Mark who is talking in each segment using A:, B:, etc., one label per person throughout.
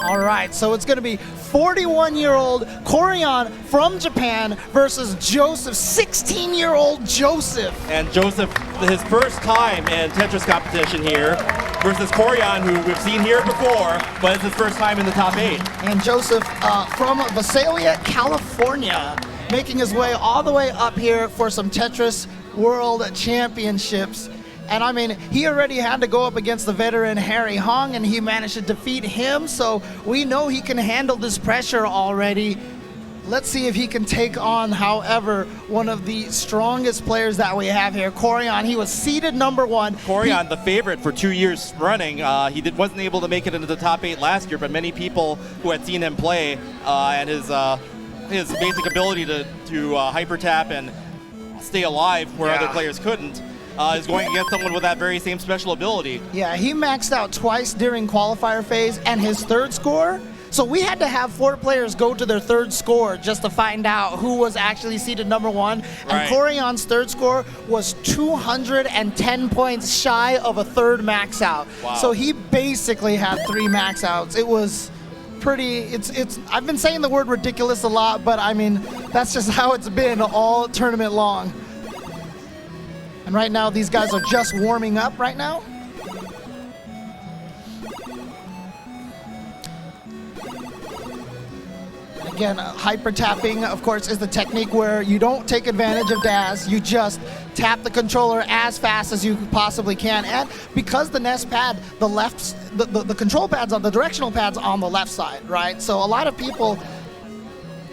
A: All right, so it's going to be 41-year-old Koryan from Japan versus Joseph, 16-year-old Joseph.
B: And Joseph, his first time in Tetris competition here, versus Koryan, who we've seen here before, but it's his first time in the top 8.
A: And Joseph from Saelee, California, making his way all the way up here for some Tetris World Championships. And I mean, he already had to go up against the veteran Harry Hong, and he managed to defeat him, so we know he can handle this pressure already. Let's see if he can take on, however, one of the strongest players that we have here, Koryan. He was seeded #1.
B: Koryan, the favorite for 2 years running. He wasn't able to make it into the top 8 last year, but many people who had seen him play and his basic ability to hyper tap and stay alive where other players couldn't. Is going against someone with that very same special ability.
A: Yeah, he maxed out twice during qualifier phase and his third score. So we had to have 4 players go to their third score just to find out who was actually seeded #1. And Koryan's third score was 210 points shy of a third max out.
B: Wow.
A: So he basically had 3 max outs. It was pretty, I've been saying the word ridiculous a lot, but I mean, that's just how it's been all tournament long. And right now, these guys are just warming up right now. Again, hyper tapping, of course, is the technique where you don't take advantage of DAS. You just tap the controller as fast as you possibly can. And because the NES pad, the control pads on the directional pads on the left side, right? So a lot of people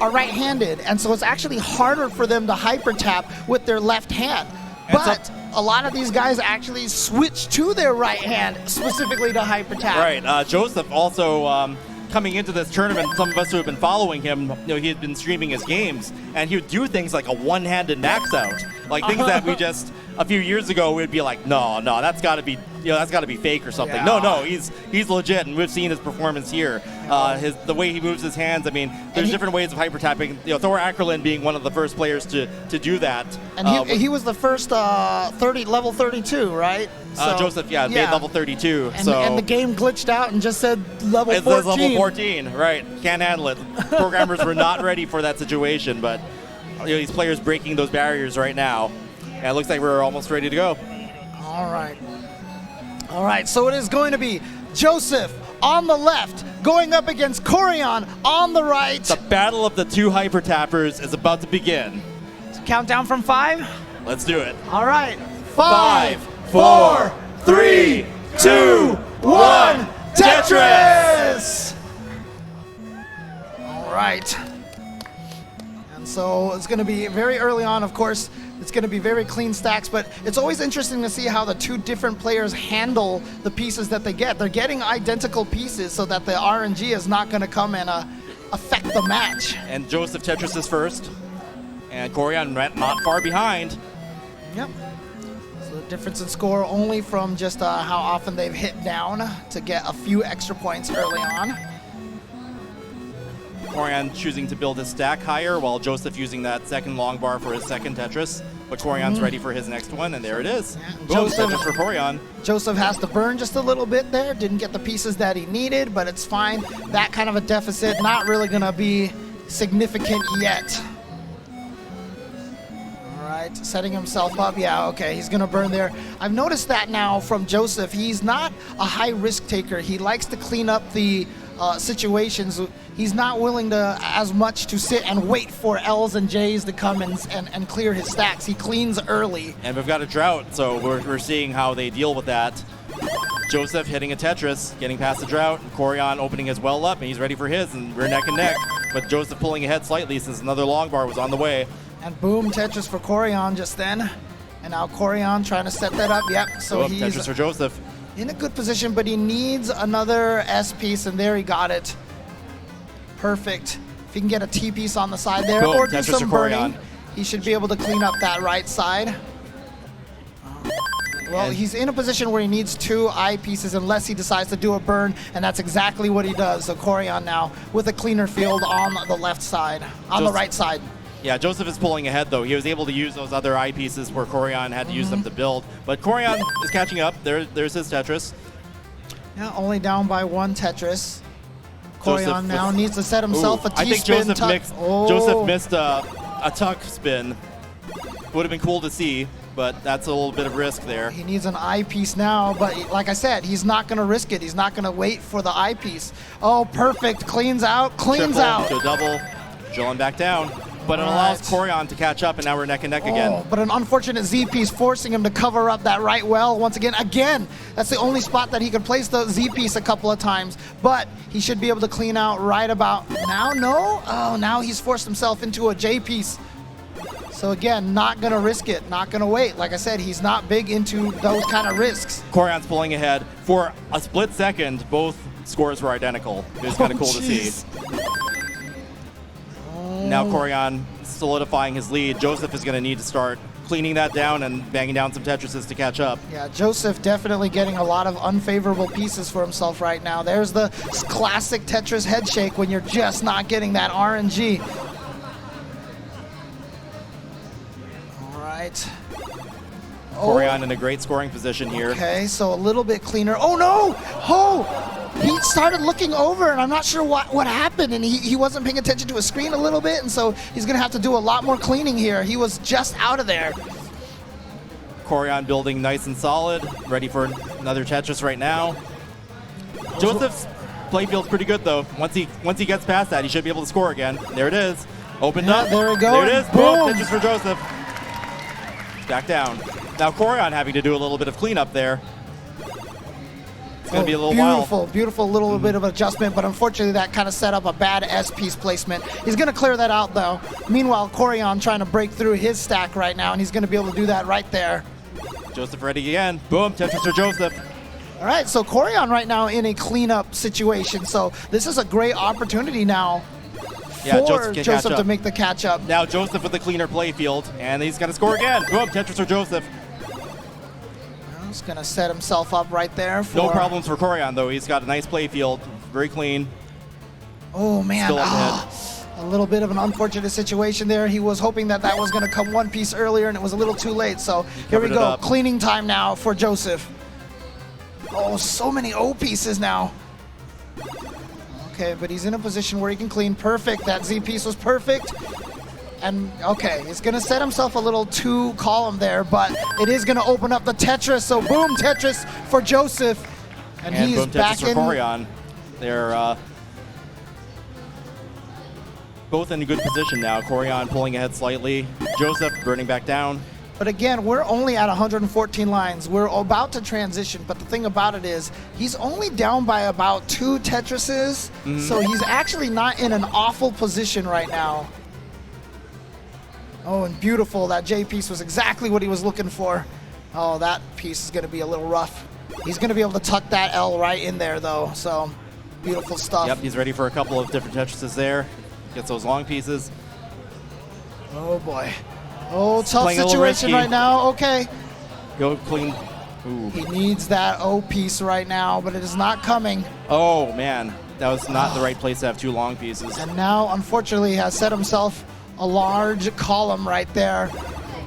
A: are right-handed, and so it's actually harder for them to hyper tap with their left hand. But a lot of these guys actually switch to their right hand specifically to hyper tap.
B: Right. Joseph also coming into this tournament, some of us who have been following him, he had been streaming his games, and he would do things like a one-handed max out, like things that we just a few years ago we'd be like, no, that's got to be, that's got to be fake or something. Yeah. No, he's legit, and we've seen his performance here. The way he moves his hands. I mean, there's different ways of hyper tapping. Thor Ackerlin being one of the first players to do that.
A: And he was the first level 32, right? So,
B: Joseph, made level 32.
A: And the game glitched out and just said level 14.
B: It says level 14, right? Can't handle it. Programmers were not ready for that situation, but these players breaking those barriers right now. And it looks like we're almost ready to go.
A: All right, so it is going to be Joseph on the left going up against Koryan on the right.
B: The battle of the 2 hyper tappers is about to begin.
A: Countdown from 5?
B: Let's do it.
A: All right. 5, 4, 3, 2, 1, Tetris! All right. And so it's going to be very early on, of course. It's going to be very clean stacks, but it's always interesting to see how the 2 different players handle the pieces that they get. They're getting identical pieces so that the RNG is not going to come and affect the match.
B: And Joseph Tetris is first, and Koryan not far behind.
A: Yep. So the difference in score only from just how often they've hit down to get a few extra points early on.
B: Koryan choosing to build his stack higher, while Joseph using that second long bar for his second Tetris. But Koryan's ready for his next one, and there it is.
A: Yeah,
B: Boom, Tetris for Koryan.
A: Joseph has to burn just a little bit there. Didn't get the pieces that he needed, but it's fine. That kind of a deficit, not really going to be significant yet. All right, setting himself up. Yeah, okay, he's going to burn there. I've noticed that now from Joseph. He's not a high risk taker. He likes to clean up the situations. He's not willing to as much to sit and wait for L's and J's to come and clear his stacks. He cleans early.
B: And we've got a drought, so we're seeing how they deal with that. Joseph hitting a Tetris, getting past the drought, and Koryan opening his well up, and he's ready for his, and we're neck and neck. But Joseph pulling ahead slightly since another long bar was on the way.
A: And boom, Tetris for Koryan just then. And now Koryan trying to set that up. Yep, so he's
B: Tetris for Joseph.
A: In a good position, but he needs another S piece, and there he got it. Perfect. If he can get a T piece on the side there,
B: boom,
A: or do
B: Tetris
A: some burning, he should be able to clean up that right side. Well, he's in a position where he needs 2 I pieces unless he decides to do a burn, and that's exactly what he does. So Koryan now with a cleaner field on the left side, on the right side.
B: Yeah, Joseph is pulling ahead, though. He was able to use those other eyepieces where Koryan had to use them to build. But Koryan is catching up. There's his Tetris.
A: Yeah, only down by 1 Tetris. Koryan
B: Joseph
A: now needs to set himself a
B: I think
A: T-spin
B: Joseph,
A: tuck.
B: Joseph missed a tuck spin. Would have been cool to see, but that's a little bit of risk there.
A: He needs an eyepiece now, but like I said, he's not going to risk it. He's not going to wait for the eyepiece. Oh, perfect. Cleans out. Cleans
B: Triple
A: out.
B: to a double. Drilling back down. But it allows Koryan to catch up, and now we're neck and neck again.
A: But an unfortunate Z-piece forcing him to cover up that right well once again. Again, that's the only spot that he could place the Z-piece a couple of times. But he should be able to clean out right about now. No? Oh, now he's forced himself into a J-piece. So again, not going to risk it. Not going to wait. Like I said, he's not big into those kind of risks.
B: Koryan's pulling ahead. For a split second, both scores were identical. It was kind of cool to see. Now Koryan solidifying his lead. Joseph is going to need to start cleaning that down and banging down some Tetrises to catch up.
A: Yeah, Joseph definitely getting a lot of unfavorable pieces for himself right now. There's the classic Tetris head shake when you're just not getting that RNG. All right.
B: Koryan in a great scoring position here.
A: Okay, so a little bit cleaner. Oh no! Oh! He started looking over, and I'm not sure what happened, and he wasn't paying attention to his screen a little bit, and so he's going to have to do a lot more cleaning here. He was just out of there.
B: Koryan building nice and solid, ready for another Tetris right now. Joseph's playfield's pretty good, though. Once he gets past that, he should be able to score again. There it is. Opened up.
A: There we go.
B: There it is.
A: Boom.
B: Tetris for Joseph. Back down. Now Koryan having to do a little bit of cleanup there. It's going to be a little while.
A: Beautiful little bit of adjustment, but unfortunately that kind of set up a bad S-piece placement. He's going to clear that out, though. Meanwhile, Koryan trying to break through his stack right now, and he's going to be able to do that right there.
B: Joseph ready again. Boom, Tetris for Joseph.
A: All right, so Koryan right now in a cleanup situation, so this is a great opportunity now for Joseph to make the catch-up.
B: Now Joseph with the cleaner playfield, and he's going to score again. Boom, Tetris for Joseph.
A: He's going to set himself up right there.
B: No problems for Koryan, though. He's got a nice playfield, very clean.
A: Oh, man. A little bit of an unfortunate situation there. He was hoping that was going to come one piece earlier, and it was a little too late. So here we go. Cleaning time now for Joseph. Oh, so many O pieces now. Okay, but he's in a position where he can clean. Perfect. That Z piece was perfect. And okay, he's gonna set himself a little 2-column there, but it is gonna open up the Tetris. So boom, Tetris for Joseph, and he's
B: boom,
A: back
B: Tetris for Koryan. They're both in a good position now. Koryan pulling ahead slightly. Joseph burning back down.
A: But again, we're only at 114 lines. We're about to transition, but the thing about it is he's only down by about 2 Tetrises, so he's actually not in an awful position right now. Oh, and beautiful. That J piece was exactly what he was looking for. Oh, that piece is going to be a little rough. He's going to be able to tuck that L right in there, though. So, beautiful stuff.
B: Yep, he's ready for a couple of different Tetrises there. Gets those long pieces.
A: Oh, boy. Oh, tough situation right now. Okay.
B: Go clean. Ooh.
A: He needs that O piece right now, but it is not coming.
B: Oh, man. That was not the right place to have 2 long pieces.
A: And now, unfortunately, he has set himself a large column right there.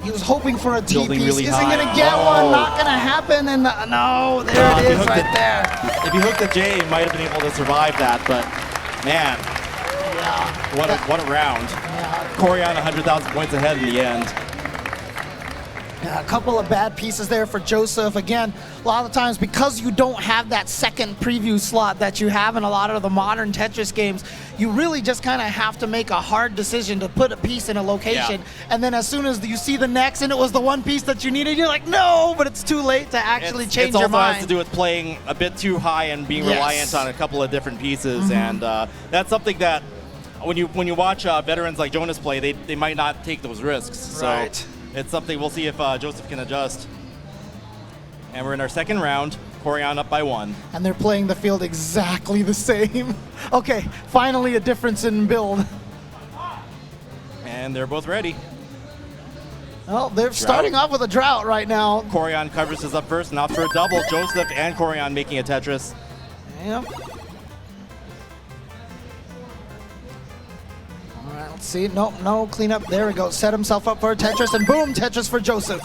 A: He was hoping for a T piece.
B: Really
A: Isn't going to get one. Not going to happen. And no, there it is right there.
B: If he hooked the J, he might have been able to survive that. But, man, what a round.
A: Yeah.
B: Koryan 100,000 points ahead in the end.
A: Yeah, a couple of bad pieces there for Joseph. Again, a lot of times because you don't have that second preview slot that you have in a lot of the modern Tetris games, you really just kind of have to make a hard decision to put a piece in a location. Yeah. And then as soon as you see the next and it was the one piece that you needed, you're like, no, but it's too late to actually change your mind.
B: It also has to do with playing a bit too high and being reliant on a couple of different pieces. And that's something that when you watch veterans like Jonas play, they might not take those risks.
A: Right.
B: So it's something we'll see if Joseph can adjust. And we're in our second round. Koryan up by 1.
A: And they're playing the field exactly the same. Okay, finally a difference in build.
B: And they're both ready.
A: Well, they're starting off with a drought right now.
B: Koryan covers us up first and off for a double. Joseph and Koryan making a Tetris.
A: Yep. Let's see. Nope, no cleanup. There we go. Set himself up for a Tetris, and boom, Tetris for Joseph.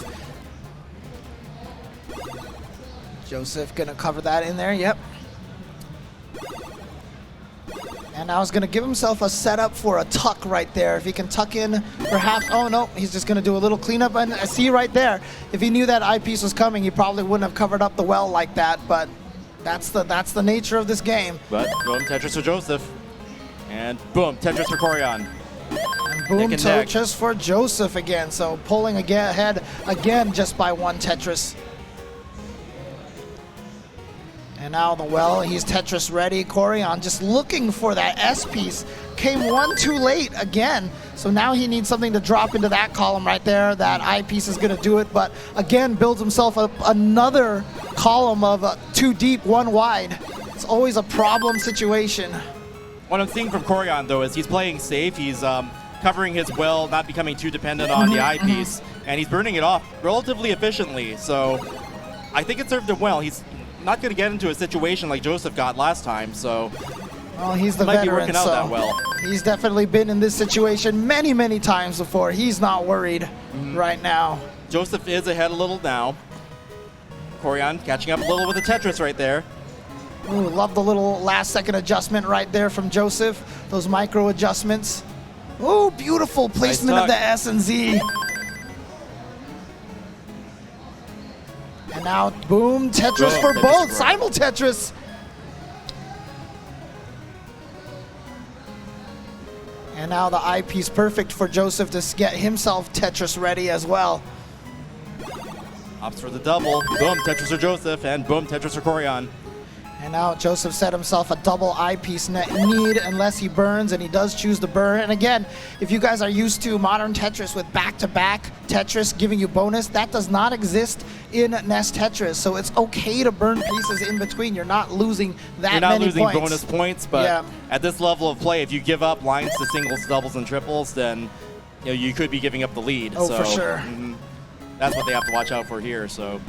A: Joseph gonna cover that in there. Yep. And now he's going to give himself a setup for a tuck right there. If he can tuck in, perhaps. Oh, no, he's just going to do a little cleanup. And I see right there, if he knew that eyepiece was coming, he probably wouldn't have covered up the well like that. But that's the nature of this game.
B: But boom, Tetris for Joseph. And boom, Tetris for Koryan.
A: And boom, Tetris for Joseph again. So pulling ahead again just by one Tetris. And now the well, he's Tetris ready. Koryan just looking for that S piece. Came one too late again. So now he needs something to drop into that column right there. That I piece is going to do it. But again, builds himself up another column of 2 deep, 1 wide. It's always a problem situation.
B: What I'm seeing from Koryan, though, is he's playing safe. He's covering his well, not becoming too dependent on the eyepiece. And he's burning it off relatively efficiently. So I think it served him well. He's not going to get into a situation like Joseph got last time, so
A: well, he's the
B: might
A: veteran,
B: be working out that well.
A: He's definitely been in this situation many, many times before. He's not worried right now.
B: Joseph is ahead a little now. Koryan catching up a little with the Tetris right there.
A: Ooh, love the little last-second adjustment right there from Joseph. Those micro adjustments. Ooh, beautiful placement of the S and Z. And now, boom, Tetris for both. Simul Tetris. And now the eyepiece perfect for Joseph to get himself Tetris ready as well.
B: Opts for the double. Boom, Tetris for Joseph, and boom, Tetris for Koryan.
A: And now Joseph set himself a double eyepiece need unless he burns, and he does choose to burn. And again, if you guys are used to modern Tetris with back-to-back Tetris giving you bonus, that does not exist in NES Tetris. So it's okay to burn pieces in between. You're not losing that many points.
B: You're not losing bonus points, but at this level of play, if you give up lines to singles, doubles, and triples, then you could be giving up the lead.
A: Oh,
B: so,
A: for sure.
B: That's what they have to watch out for here. So,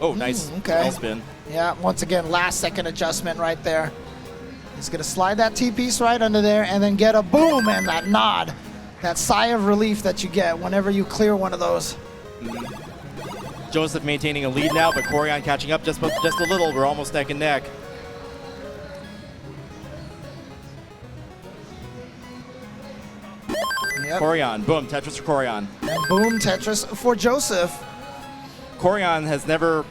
B: oh, nice L spin.
A: Yeah, once again, last-second adjustment right there. He's going to slide that T-piece right under there and then get a boom and that nod. That sigh of relief that you get whenever you clear one of those.
B: Joseph maintaining a lead now, but Koryan catching up just a little. We're almost neck and neck.
A: Yep.
B: Koryan, boom, Tetris for Koryan.
A: And boom, Tetris for Joseph.
B: Koryan has never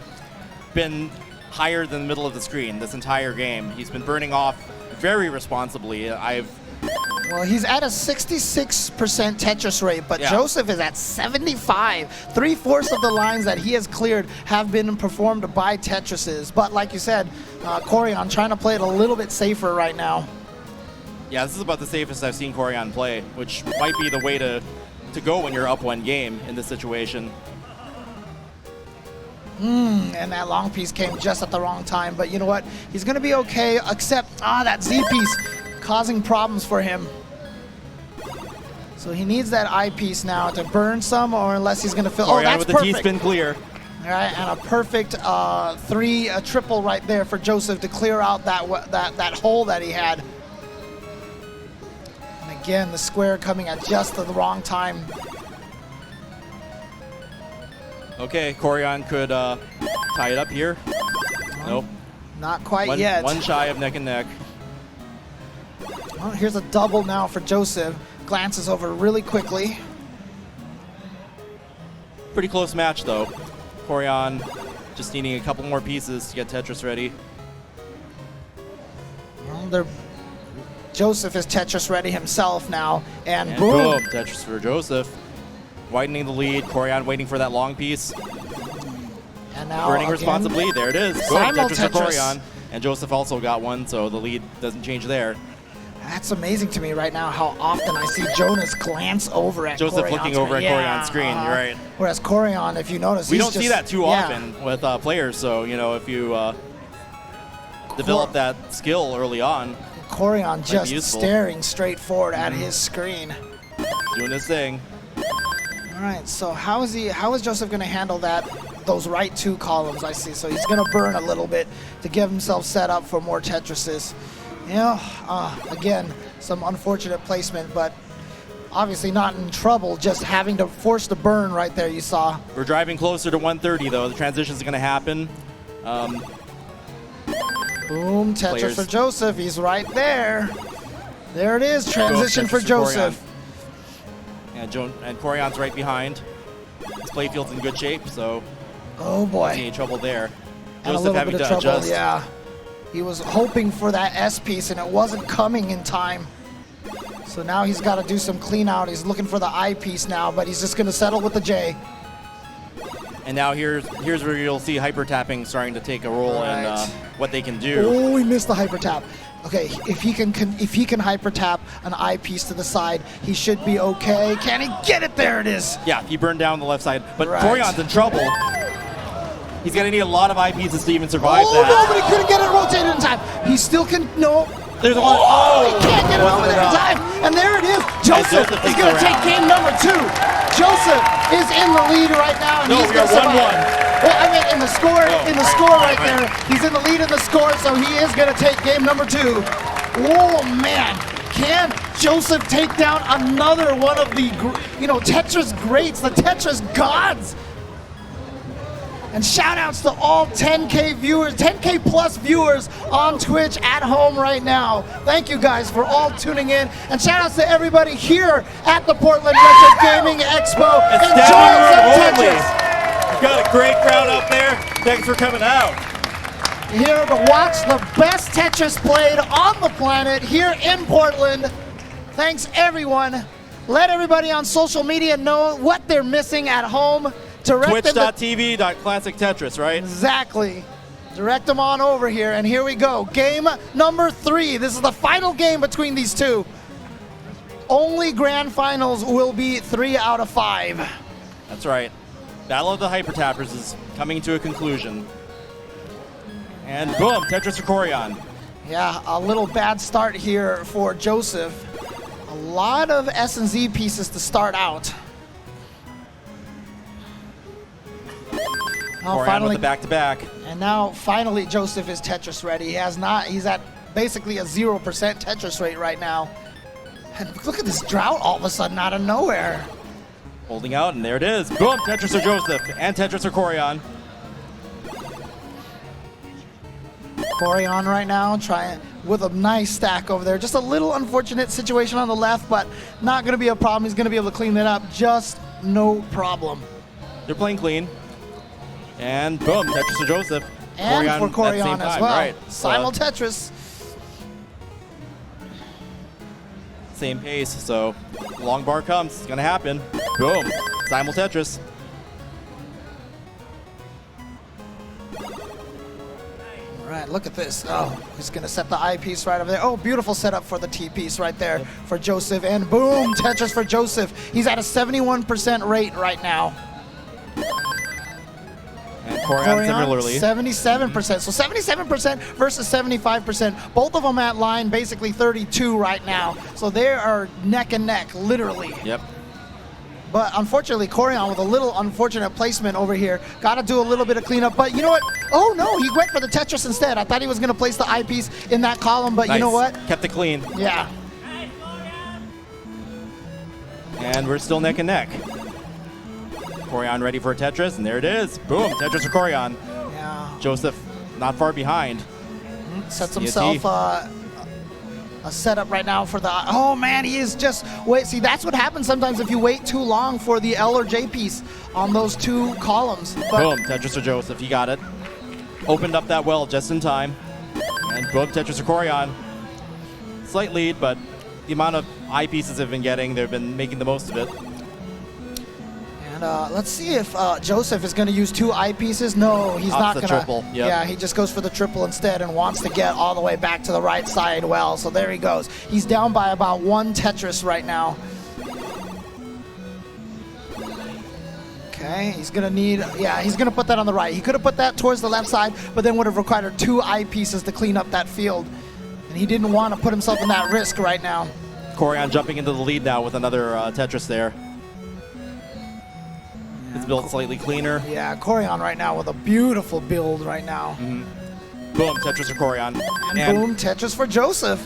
B: been higher than the middle of the screen this entire game. He's been burning off very responsibly.
A: Well, he's at a 66% Tetris rate, but Joseph is at 75. 3/4 of the lines that he has cleared have been performed by Tetrises. But like you said, Koryan trying to play it a little bit safer right now.
B: Yeah, this is about the safest I've seen Koryan play, which might be the way to go when you're up 1 game in this situation.
A: And that long piece came just at the wrong time, but you know what? He's going to be okay, except, that Z piece causing problems for him. So he needs that I piece now to burn some, or unless he's going to fill.
B: Koryan
A: that's
B: with the
A: perfect.
B: T-spin clear.
A: All right, and a perfect triple right there for Joseph to clear out that hole that he had. And again, the square coming at just the wrong time.
B: Okay, Koryan could tie it up here. Nope.
A: Not quite yet.
B: One shy of neck and neck.
A: Well, here's a double now for Joseph. Glances over really quickly.
B: Pretty close match, though. Koryan just needing a couple more pieces to get Tetris ready.
A: Well, Joseph is Tetris ready himself now. And
B: boom! Tetris for Joseph. Widening the lead. Koryan waiting for that long piece.
A: And now
B: burning responsibly. There it is. Boom,
A: Simul
B: Tetris for Koryan. And Joseph also got one, so the lead doesn't change there.
A: That's amazing to me right now how often I see Jonas glance over at
B: Joseph
A: Koryan's
B: looking over at Koryan's screen. You're right.
A: Whereas Koryan, if you notice,
B: we don't see that too often with players. So if you develop that skill early on,
A: Koryan just staring straight forward at his screen,
B: doing his thing.
A: All right. So how is Joseph going to handle those right 2 columns? I see. So he's going to burn a little bit to give himself set up for more Tetrises. Again, some unfortunate placement, but obviously not in trouble, just having to force the burn right there, you saw.
B: We're driving closer to 130, though. The transition is going to happen.
A: Boom, Tetris
B: Players.
A: for Joseph. He's right there. There it is, transition for Joseph.
B: And Koryan's right behind. His playfield's in good shape, so
A: Oh boy.
B: any trouble there.
A: And a
B: Joseph
A: little
B: having
A: bit of
B: to
A: trouble,
B: adjust.
A: yeah. He was hoping for that S piece and it wasn't coming in time. So now he's got to do some clean out. He's looking for the I piece now, but he's just going to settle with the J.
B: And now here's where you'll see hyper tapping starting to take a role in
A: Right.
B: what they can do.
A: Oh, he missed the hyper tap. Okay, if he can hyper tap an I piece to the side, he should be okay. Can he get it? There it is.
B: Yeah, he burned down the left side, but
A: Right.
B: Koryan's in trouble. He's gonna need a lot of I pieces to even survive
A: Oh
B: that.
A: no, but he couldn't get it rotated in time. He still can, no.
B: There's one.
A: Oh, he can't get it over
B: Wasn't
A: there in
B: enough.
A: time. And there it is. Joseph
B: Joseph
A: is
B: takes
A: going
B: the
A: to take
B: round.
A: game number 2. Joseph is in the lead right now. And
B: No,
A: he's
B: we
A: gonna
B: are 1-1.
A: survive. Well, I mean, in the score, right there. He's in the lead in the score, so he is going to take game number 2. Oh man, can Joseph take down another one of the, Tetris greats, the Tetris gods? And shout outs to all 10K viewers, 10K plus viewers on Twitch at home right now. Thank you guys for all tuning in. And shout outs to everybody here at the Portland Retro Gaming Expo. Enjoy some Tetris.
B: You've got a great crowd up there. Thanks for coming out.
A: Here to watch the best Tetris played on the planet here in Portland. Thanks everyone. Let everybody on social media know what they're missing at home. Direct them to
B: Twitch.tv/Classic Tetris, right?
A: Exactly. Direct them on over here, and here we go. Game number 3. This is the final game between these two. Only grand finals will be 3 out of 5.
B: That's right. Battle of the Hyper Tappers is coming to a conclusion. And boom, Tetris for Koryan.
A: Yeah, a little bad start here for Joseph. A lot of S and Z pieces to start out. Now
B: Koryan with the back-to-back.
A: And now finally Joseph is Tetris ready. He's at basically a 0% Tetris rate right now. And look at this drought all of a sudden out of nowhere.
B: Holding out, and there it is. Boom, Tetris for Joseph and Tetris for Koryan.
A: Koryan right now trying with a nice stack over there. Just a little unfortunate situation on the left, but not going to be a problem. He's going to be able to clean that up. Just no problem.
B: They're playing clean. And boom, Tetris for Joseph.
A: And for
B: at the same
A: Koryan as
B: time,
A: well.
B: right.
A: Simul Tetris.
B: Same pace, so long bar comes. It's gonna happen. Boom, Simul Tetris.
A: All right, look at this. Oh, he's going to set the I piece right over there. Oh, beautiful setup for the T piece right there for Joseph. And boom, Tetris for Joseph. He's at a 71% rate right now.
B: And Koryan similarly.
A: 77%. So 77% versus 75%. Both of them at line basically 32 right now. So they are neck and neck, literally.
B: Yep.
A: But unfortunately, Koryan with a little unfortunate placement over here. Got to do a little bit of cleanup. But you know what? Oh, no, he went for the Tetris instead. I thought he was going to place the eyepiece in that column, but
B: Nice.
A: you know what?
B: Kept it clean.
A: Yeah.
B: And we're still neck and neck. Koryan ready for a Tetris, and there it is. Boom, Tetris for Koryan.
A: Yeah.
B: Joseph not far behind.
A: Sets
B: CT.
A: himself a setup right now for the, oh man, he is just, wait, see, that's what happens sometimes if you wait too long for the L or J piece on those two columns. But
B: Boom, Tetris for Joseph, he got it. Opened up that well just in time. And boom, Tetris for Koryan. Slight lead, but the amount of eye pieces they've been getting, they've been making the most of it.
A: And let's see if Joseph is going to use 2 eyepieces. No, he's
B: Opts
A: not
B: the
A: going to.
B: triple, yep.
A: Yeah, he just goes for the triple instead and wants to get all the way back to the right side well. So there he goes. He's down by about 1 Tetris right now. Okay, he's going to need, yeah, he's going to put that on the right. He could have put that towards the left side, but then would have required 2 eyepieces to clean up that field. And he didn't want to put himself in that risk right now.
B: Koryan jumping into the lead now with another Tetris there. His build slightly cleaner.
A: Yeah, Koryan right now with a beautiful build right now.
B: Boom, Tetris for Koryan.
A: And boom, Tetris for Joseph.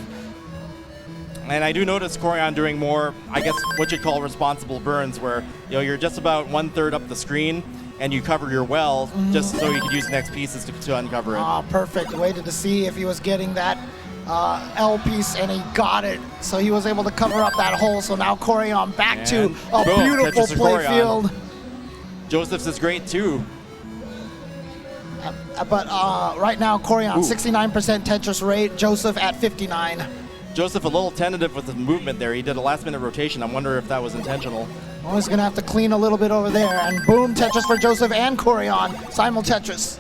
B: And I do notice Koryan doing more, I guess, what you'd call responsible burns, where you're just about 1/3 up the screen, and you cover your well just so you can use the next pieces to uncover it.
A: Ah, perfect. Waited to see if he was getting that L piece, and he got it. So he was able to cover up that hole. So now Koryan back
B: And
A: to a
B: boom,
A: beautiful
B: Tetris to
A: play
B: Koryan.
A: field.
B: Joseph's is great too.
A: But right now, Koryan, 69% Tetris rate. Joseph at 59.
B: Joseph a little tentative with the movement there. He did a last-minute rotation. I wonder if that was intentional.
A: Oh, he's going to have to clean a little bit over there. And boom, Tetris for Joseph and Koryan. Simul Tetris.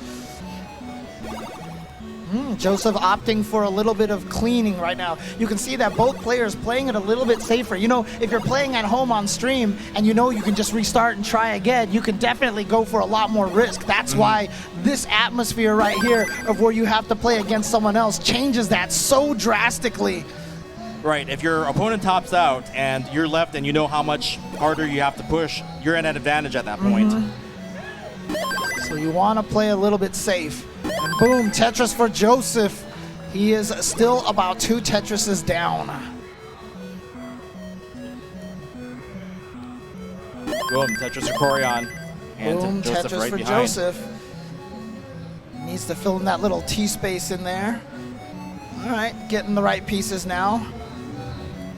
A: Joseph opting for a little bit of cleaning right now. You can see that both players playing it a little bit safer. You know, if you're playing at home on stream and you know you can just restart and try again, you can definitely go for a lot more risk. That's why this atmosphere right here of where you have to play against someone else changes that so drastically.
B: Right, if your opponent tops out and you're left and you know how much harder you have to push, you're at an advantage at that point.
A: So you want to play a little bit safe. And boom, Tetris for Joseph. He is still about 2 Tetrises down.
B: Boom, Tetris for Koryan. And
A: Boom,
B: Joseph
A: Tetris
B: right
A: for
B: behind.
A: Joseph. Needs to fill in that little T-space in there. All right, getting the right pieces now.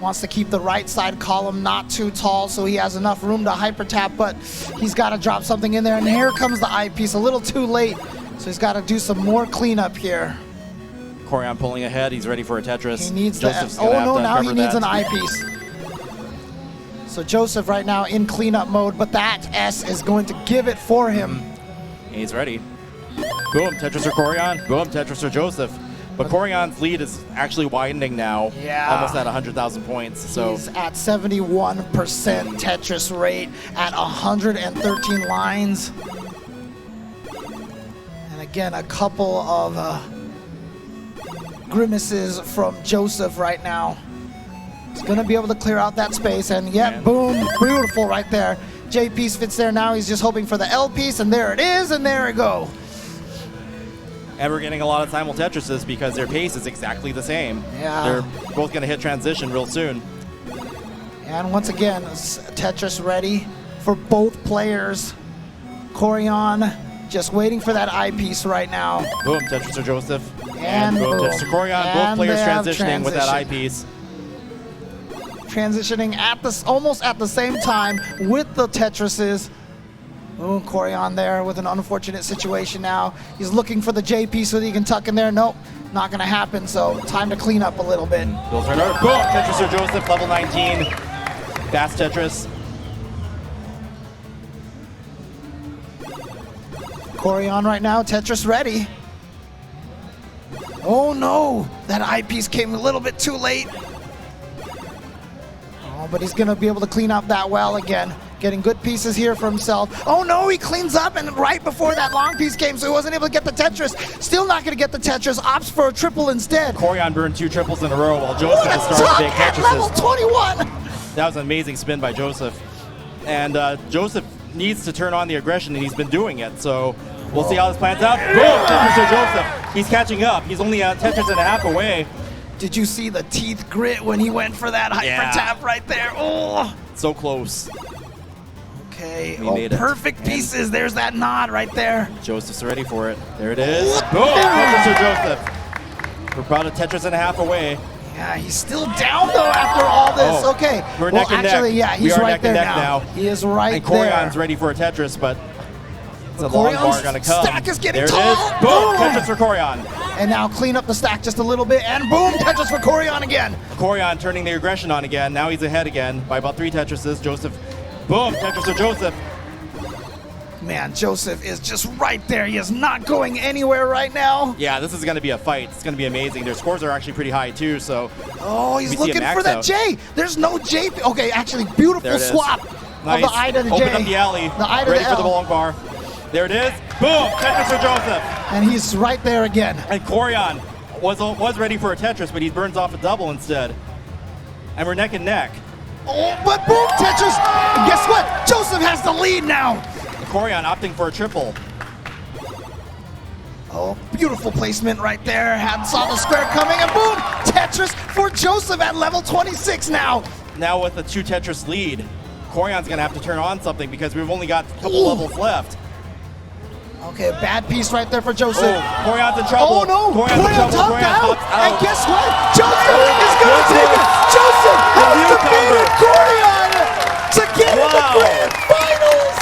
A: Wants to keep the right side column not too tall so he has enough room to hyper tap, but he's got to drop something in there. And here comes the eyepiece, a little too late. So he's got to do some more cleanup here.
B: Koryan pulling ahead. He's ready for a Tetris.
A: He needs
B: Joseph's
A: the,
B: gonna
A: oh
B: have
A: no,
B: to
A: now he
B: uncover
A: needs
B: that.
A: an eyepiece. So Joseph right now in cleanup mode, but that S is going to give it for him.
B: He's ready. Boom, Tetris for Koryan. Boom, Tetris for Joseph. But Koryan's lead is actually widening now.
A: Yeah.
B: Almost at 100,000 points. So
A: He's at 71% Tetris rate at 113 lines. And again, a couple of grimaces from Joseph right now. He's going to be able to clear out that space. And yep, boom, beautiful right there. J piece fits there now. He's just hoping for the L piece, and there it is, and there it go.
B: and we're getting a lot of simul Tetrises because their pace is exactly the same.
A: Yeah.
B: They're both going to hit transition real soon.
A: And once again, Tetris ready for both players. Koryan just waiting for that eyepiece right now.
B: Boom, Tetris for Joseph.
A: And
B: boom,
A: boom.
B: Tetris for Koryan.
A: And
B: Both players
A: they have
B: transitioning with that
A: transition.
B: eyepiece.
A: Transitioning at this almost at the same time with the Tetrises. Ooh, Koryan there with an unfortunate situation now. He's looking for the J piece so that he can tuck in there. Nope, not gonna happen. So time to clean up a little bit.
B: Goes for another. Boom, Tetris for Joseph, level 19. Fast Tetris.
A: Koryan right now, Tetris ready. Oh no, that eyepiece came a little bit too late. Oh, but he's gonna be able to clean up that well again. Getting good pieces here for himself. Oh no, he cleans up, and right before that long piece came, so he wasn't able to get the Tetris. Still not gonna get the Tetris, opts for a triple instead.
B: Koryan burned 2 triples in a row while Joseph
A: What
B: is
A: a
B: starting to
A: tuck
B: take
A: at level
B: Tetrises.
A: 21!
B: That was an amazing spin by Joseph. And Joseph needs to turn on the aggression, and he's been doing it. So we'll see how this plans out. Boom, Tetris for Joseph. He's catching up. He's only a Tetris and a half away.
A: Did you see the teeth grit when he went for that hyper
B: Yeah.
A: tap right there? Oh!
B: So close.
A: Okay,
B: We made it.
A: perfect
B: And
A: pieces. There's that nod right there.
B: Joseph's ready for it. There it is. Boom, Tetris for Joseph. We're about a Tetris and a half away.
A: Yeah, he's still down though after all this.
B: Oh,
A: Okay.
B: we're
A: well,
B: neck and
A: actually,
B: neck.
A: yeah,
B: We
A: he's
B: are
A: right
B: neck
A: there
B: and neck
A: now.
B: now.
A: He is right
B: And
A: there.
B: Koryan's ready for a Tetris, but it's a long bar
A: Koryan's
B: gonna come.
A: stack is getting
B: there
A: tall.
B: it is. Boom, Tetris for Koryan.
A: And now clean up the stack just a little bit, and boom, Tetris for Koryan again.
B: Koryan turning the aggression on again. Now he's ahead again by about 3 Tetrises. Joseph, boom, Tetris for Joseph.
A: Man, Joseph is just right there. He is not going anywhere right now.
B: Yeah, this is going to be a fight. It's going to be amazing. Their scores are actually pretty high too, so
A: Oh, he's
B: we see a
A: looking
B: max
A: for that
B: out.
A: J. There's no J. Okay, actually, beautiful
B: There it is.
A: swap
B: Nice.
A: of the I to the
B: Open
A: J.
B: up the alley.
A: The I to
B: Ready
A: the
B: for the
A: L.
B: long bar. There it is. Boom, Tetris for Joseph.
A: And he's right there again.
B: And Koryan was ready for a Tetris, but he burns off a double instead. And we're neck and neck.
A: Oh, but boom, Tetris. And guess what? Joseph has the lead now.
B: Koryan opting for a triple.
A: Oh, beautiful placement right there. Saw the square coming, and boom! Tetris for Joseph at level 26 now.
B: Now with a 2 Tetris lead, Koryan's gonna have to turn on something because we've only got a couple levels left.
A: Okay, bad piece right there for Joseph.
B: Oh, Koryan's in trouble.
A: Oh no!
B: Koryan's in trouble.
A: Koryan
B: Koryan
A: topped
B: tops
A: out. And
B: out.
A: guess what? Joseph is going to take it. Joseph has defeated Koryan to get in the grand finals.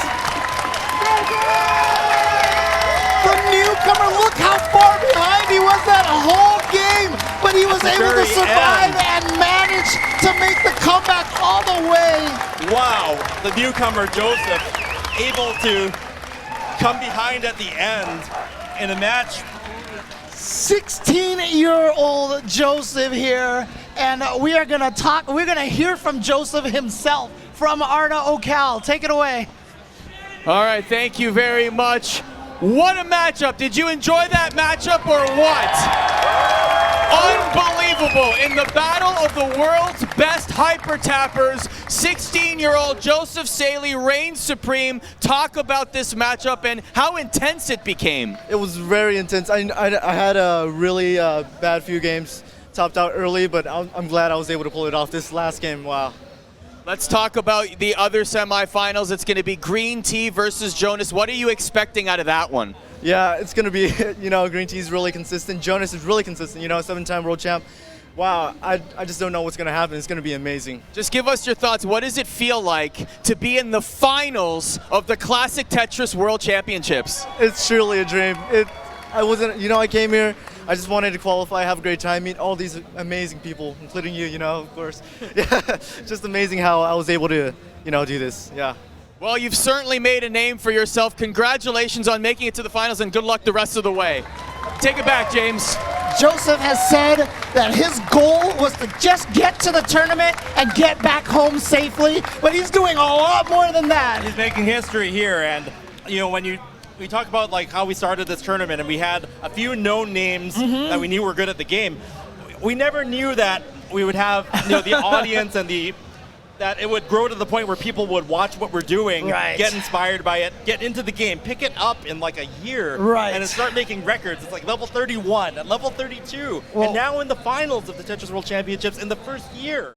A: The newcomer, look how far behind he was that whole game, but he was able to survive and manage to make the comeback all the way.
B: Wow, the newcomer Joseph able to come behind at the end in a match.
A: 16-year-old Joseph here, and we're gonna hear from Joseph himself from Arna Ocal. Take it away.
C: All right, thank you very much. What a matchup. Did you enjoy that matchup or what? Unbelievable. In the battle of the world's best hyper tappers, 16-year-old Joseph Saelee reigns supreme. Talk about this matchup and how intense it became.
D: It was very intense. I had a really bad few games, topped out early, but I'm glad I was able to pull it off this last game. Wow.
C: Let's talk about the other semifinals. It's going to be Green Tea versus Jonas. What are you expecting out of that one?
D: Yeah, it's going to be, Green Tea is really consistent. Jonas is really consistent, 7-time world champ. Wow, I just don't know what's going to happen. It's going to be amazing.
C: Just give us your thoughts. What does it feel like to be in the finals of the Classic Tetris World Championships?
D: It's surely a dream. I came here, I just wanted to qualify, have a great time, meet all these amazing people, including you, of course. Yeah, just amazing how I was able to, do this, yeah.
C: Well, you've certainly made a name for yourself. Congratulations on making it to the finals, and good luck the rest of the way. Take it back, James.
A: Joseph has said that his goal was to just get to the tournament and get back home safely, but he's doing a lot more than that.
B: He's making history here, and when we talk about how we started this tournament and we had a few known names that we knew were good at the game, we never knew that we would have the audience and that it would grow to the point where people would watch what we're doing, get inspired by it, get into the game, pick it up in a year, and start making records. It's like level 31 and level 32, and now in the finals of the Tetris World Championships in the first year.